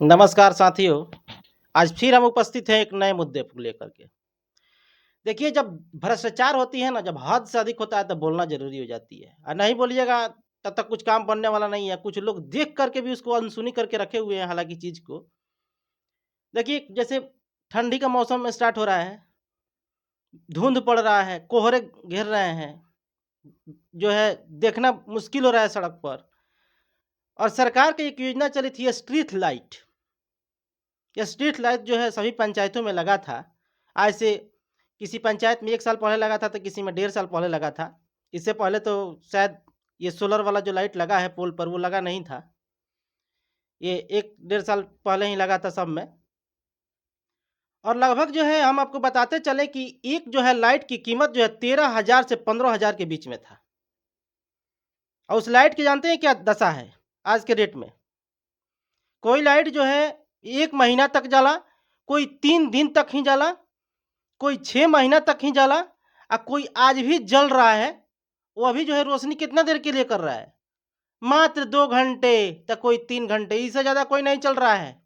नमस्कार साथियों। आज फिर हम उपस्थित हैं एक नए मुद्दे को लेकर के। देखिए, जब भ्रष्टाचार होती है ना, जब हद से अधिक होता है तब बोलना ज़रूरी हो जाती है और नहीं बोलिएगा तब तक कुछ काम बनने वाला नहीं है। कुछ लोग देख करके भी उसको अनसुनी करके रखे हुए हैं हालाँकि चीज़ को। देखिए, जैसे ठंडी का मौसम स्टार्ट हो रहा है, धुंध पड़ रहा है, कोहरे घेर रहे हैं, जो है देखना मुश्किल हो रहा है सड़क पर। और सरकार की एक योजना चली थी स्ट्रीट लाइट। ये स्ट्रीट लाइट जो है सभी पंचायतों में लगा था। आज से किसी पंचायत में 1 साल पहले लगा था तो किसी में 1.5 साल पहले लगा था। इससे पहले तो शायद ये सोलर वाला जो लाइट लगा है पोल पर वो लगा नहीं था। ये 1 डेढ़ साल पहले ही लगा था सब में। और लगभग जो है हम आपको बताते चले कि एक जो है लाइट की कीमत जो है 13,000 से 15,000 के बीच में था। और उस लाइट की जानते हैं क्या दशा है आज के डेट में? कोई लाइट जो है 1 महीना तक जला, कोई 3 दिन तक ही जला, कोई 6 महीना तक ही जला और कोई आज भी जल रहा है। वो अभी जो है रोशनी कितना देर के लिए कर रहा है? मात्र 2 घंटे, तो कोई 3 घंटे, इससे ज़्यादा कोई नहीं चल रहा है।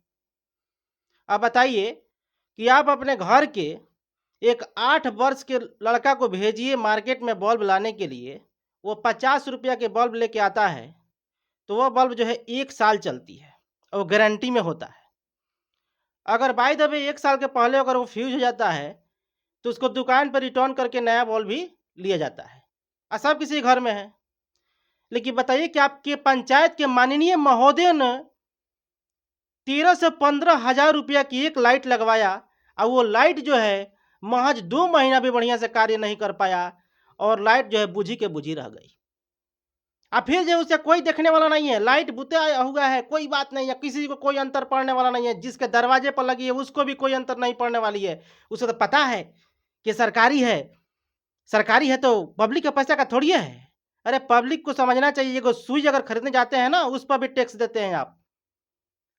अब बताइए कि आप अपने घर के एक 8 वर्ष के लड़का को भेजिए मार्केट में बल्ब लाने के लिए, वो 50 रुपया के बल्ब लेके आता है, तो वो बल्ब जो है 1 साल चलती है और गारंटी में होता है। अगर बाय द वे 1 साल के पहले अगर वो फ्यूज़ हो जाता है, तो उसको दुकान पर रिटर्न करके नया बल्ब भी लिया जाता है और सब किसी घर में है। लेकिन बताइए कि आपके पंचायत के माननीय महोदय ने 13 से 15,000 रुपया की एक लाइट लगवाया और वो लाइट जो है महज 2 महीना भी बढ़िया से कार्य नहीं कर पाया और लाइट जो है बुझी के बुझी रह गई। और फिर जो उसे कोई देखने वाला नहीं है, लाइट बुता हुआ है, कोई बात नहीं है, किसी को कोई अंतर पड़ने वाला नहीं है। जिसके दरवाजे पर लगी है उसको भी कोई अंतर नहीं पड़ने वाली है। उसे तो पता है कि सरकारी है तो पब्लिक के पैसे का थोड़ी है। अरे पब्लिक को समझना चाहिए, ये स्विच अगर खरीदने जाते हैं ना उस पर भी टैक्स देते हैं आप।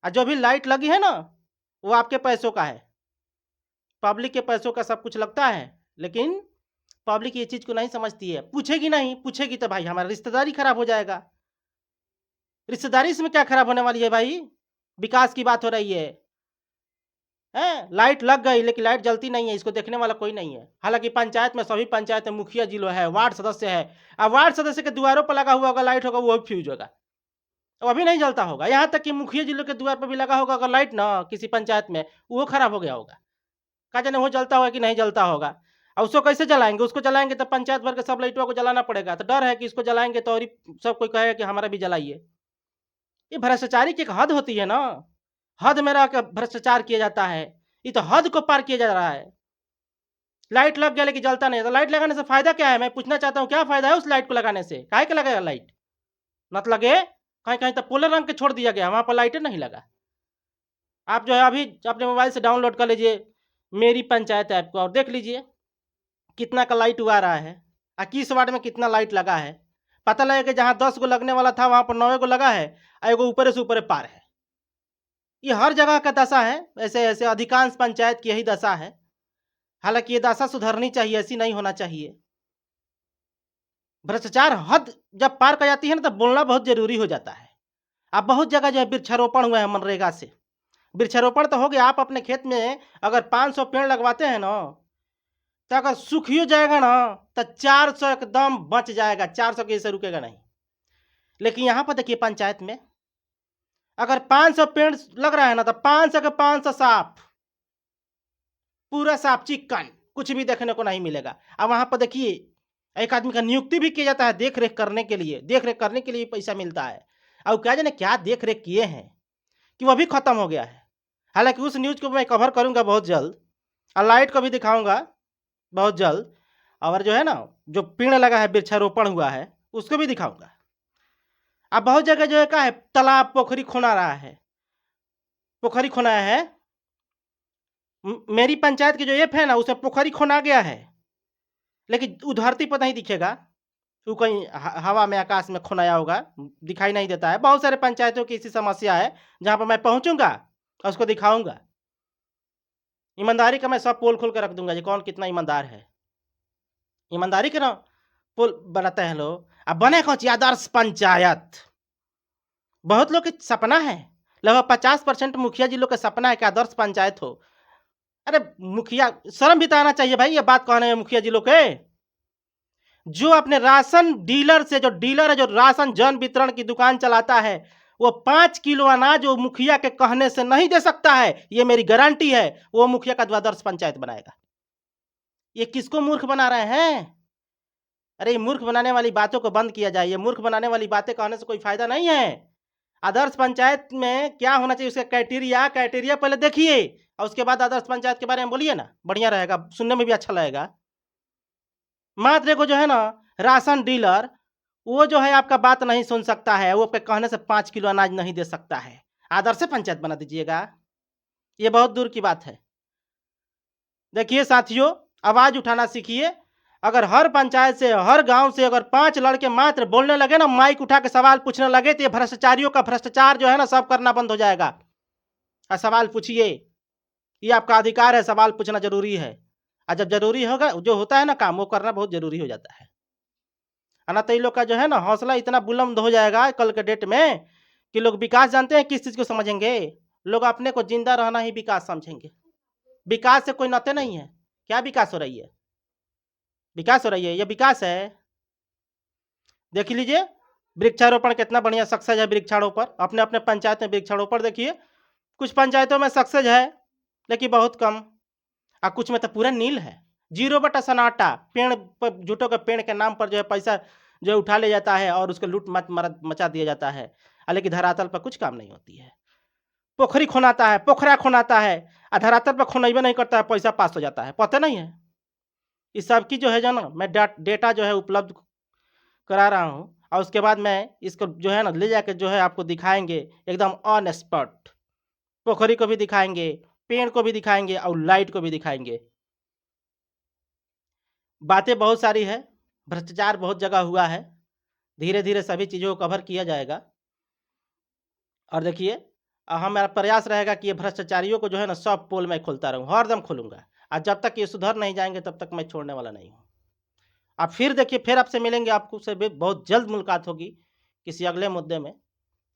और जो भी लाइट लगी है ना वो आपके पैसों का है, पब्लिक के पैसों का सब कुछ लगता है। लेकिन पब्लिक ये चीज़ को नहीं समझती है, पूछेगी नहीं, पूछेगी तो भाई हमारा रिश्तेदारी खराब हो जाएगा। रिश्तेदारी इसमें क्या खराब होने वाली है भाई? विकास की बात हो रही है। हैं? लाइट लग गई लेकिन लाइट जलती नहीं है, इसको देखने वाला कोई नहीं है। हालाँकि पंचायत में सभी पंचायत में मुखिया जी लोग है, वार्ड सदस्य है। वार्ड सदस्य के द्वारों पर लगा हुआ अगर लाइट होगा वो भी फ्यूज़ होगा। वो अभी नहीं जलता होगा। यहाँ तक कि मुखिया जी लोग के द्वार पर भी लगा होगा अगर लाइट ना किसी पंचायत में, वो खराब हो गया होगा। का जाने वो जलता होगा कि नहीं जलता होगा। और उसको कैसे जलाएँगे? उसको जलाएँगे तो पंचायत भर के सब लाइटों को जलाना पड़ेगा। तो डर है कि इसको जलाएँगे तो और ही सब कोई कहेगा कि हमारा भी जलाइए। ये भ्रष्टाचारी की एक हद होती है ना। हद में रहकर भ्रष्टाचार किया जाता है। ये तो हद को पार किया जा रहा है। लाइट लग गया लेकिन जलता नहीं है, तो लाइट लगाने से फ़ायदा क्या है? मैं पूछना चाहता हूँ क्या फ़ायदा है उस लाइट को लगाने से? काहे के लगेगा लाइट? मत लगे, कहीं-कहीं तो पोलर रंग के छोड़ दिया गया, वहाँ पर लाइटे नहीं लगा। आप जो है अभी अपने मोबाइल से डाउनलोड कर लीजिए मेरी पंचायत ऐप को और देख लीजिए कितना का लाइट वो आ रहा है और किस वार्ड में कितना लाइट लगा है। पता लगेगा कि जहाँ 10 गो लगने वाला था वहाँ पर 9 गो लगा है और एगो ऊपरे से ऊपरे पार है। ये हर जगह का दशा है, ऐसे-ऐसे अधिकांश पंचायत की यही दशा है। हालाँकि ये दशा सुधरनी चाहिए, ऐसी नहीं होना चाहिए। भ्रष्टाचार हद जब पार कर जाती है ना तब बोलना बहुत ज़रूरी हो जाता है। अब बहुत जगह जो है वृक्षारोपण हुआ है मनरेगा से। वृक्षारोपण तो हो गया, आप अपने खेत में अगर 500 पेड़ लगवाते हैं ना, तो अगर सूखियो जाएगा ना तो 400 एकदम बच जाएगा, 400 के से रुकेगा नहीं। लेकिन यहाँ पर देखिए पंचायत में अगर 500 पेड़ लग रहा है ना तो 500 के 500 साफ, पूरा साफ चिक्कन, कुछ भी देखने को नहीं मिलेगा। अब वहाँ पर देखिए एक आदमी का नियुक्ति भी किया जाता है देख-रेख करने के लिए, देख-रेख करने के लिए पैसा मिलता है। और क्या जाने क्या देख-रेख किए हैं कि वो भी खत्म हो गया है। हालाँकि उस न्यूज़ को मैं कवर करूँगा बहुत जल्द और लाइट को भी दिखाऊँगा बहुत जल्द। और जो है ना, जो पेड़ लगा है, वृक्षारोपण हुआ है, उसको भी दिखाऊँगा। अब बहुत जगह जो है क्या है, तालाब, पोखरी खोना रहा है, पोखरी खोनाया है। मेरी पंचायत की जो ऐप है ना, उसमें पोखरी खोना गया है, लेकिन वो धरती पर नहीं दिखेगा। वो कहीं हवा में, आकाश में खोनाया होगा, दिखाई नहीं देता है। बहुत सारे पंचायतों की ऐसी समस्या है, जहाँ पर मैं पहुँचूँगा और उसको दिखाऊँगा। ईमानदारी का मैं सब पोल खोल के रख दूँगा, ये कौन कितना ईमानदार है। ईमानदारी के ना पुल बनाते हैं लोग। अब बने कौन सी आदर्श पंचायत। बहुत लोग के सपना है लगभग 50% मुखिया जी लोग का सपना है कि आदर्श पंचायत हो। अरे मुखिया, शर्म भी तो आना चाहिए भाई ये बात कहने में मुखिया जी लोग के। जो अपने राशन डीलर से, जो डीलर है जो राशन जन वितरण की दुकान चलाता है, वो 5 किलो अनाज वो मुखिया के कहने से नहीं दे सकता है, ये मेरी गारंटी है। वो मुखिया का आदर्श पंचायत बनाएगा। ये किसको मूर्ख बना रहे हैं? अरे ये मूर्ख बनाने वाली बातों को बंद किया जाए। ये मूर्ख बनाने वाली बातें कहने से कोई फायदा नहीं है। आदर्श पंचायत में क्या होना चाहिए, उसका क्राइटेरिया पहले देखिए और उसके बाद आदर्श पंचायत के बारे में बोलिए ना, बढ़िया रहेगा, सुनने में भी अच्छा लगेगा। मात्र को जो है ना राशन डीलर, वो जो है आपका बात नहीं सुन सकता है, वो आपके कहने से 5 किलो अनाज नहीं दे सकता है। आदर्श पंचायत बना दीजिएगा, ये बहुत दूर की बात है। देखिए साथियों, आवाज उठाना सीखिए। अगर हर पंचायत से, हर गांव से अगर 5 लड़के मात्र बोलने लगे ना, माइक उठा के सवाल पूछने लगे, तो ये भ्रष्टाचारियों का भ्रष्टाचार जो है ना सब करना बंद हो जाएगा। और सवाल पूछिए, ये आपका अधिकार है, सवाल पूछना जरूरी है। और जब जरूरी होगा, जो होता है ना काम, वो करना बहुत जरूरी हो जाता है। ना तो लोग का जो है ना हौसला इतना बुलंद हो जाएगा कल के डेट में कि लोग विकास जानते हैं किस चीज को समझेंगे। लोग अपने को जिंदा रहना ही विकास समझेंगे। विकास से कोई नाते नहीं है। क्या विकास हो रही है? विकास हो रही है, ये विकास है। देख लीजिए वृक्षारोपण कितना बढ़िया सक्सेस है। वृक्षारोपण अपने अपने पंचायत में वृक्षारोपण देखिए, कुछ पंचायतों में सक्सेस है लेकिन बहुत कम, और कुछ में तो पूरा नील है। 0 बटा सन्नाटा, पेड़ पर झूठों के पेड़ के नाम पर जो है पैसा जो है उठा ले जाता है और उसको लूट मचा दिया जाता है, लेकिन धरातल पर कुछ काम नहीं होती है। पोखरी खोनाता है, पोखरा खोनाता है, धरातल पर खोनाइबे नहीं करता है, पैसा पास हो जाता है, पता नहीं है। इस सब की जो है ना मैं डेटा जो है उपलब्ध करा रहा हूँ, और उसके बाद मैं इसको जो है ना ले जाकर जो है आपको दिखाएंगे एकदम ऑन स्पॉट। पोखरी को भी दिखाएंगे, पेड़ को भी दिखाएंगे और लाइट को भी दिखाएंगे। बातें बहुत सारी है, भ्रष्टाचार बहुत जगह हुआ है, धीरे धीरे सभी चीज़ों को कवर किया जाएगा। और देखिए हमारा प्रयास रहेगा कि ये भ्रष्टाचारियों को जो है ना सब पोल मैं खोलता रहूँ, हरदम खोलूंगा, और जब तक ये सुधर नहीं जाएंगे तब तक मैं छोड़ने वाला नहीं हूँ। आप फिर देखिए, फिर आपसे मिलेंगे, आपको से भी बहुत जल्द मुलाकात होगी किसी अगले मुद्दे में।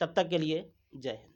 तब तक के लिए जय हिंद।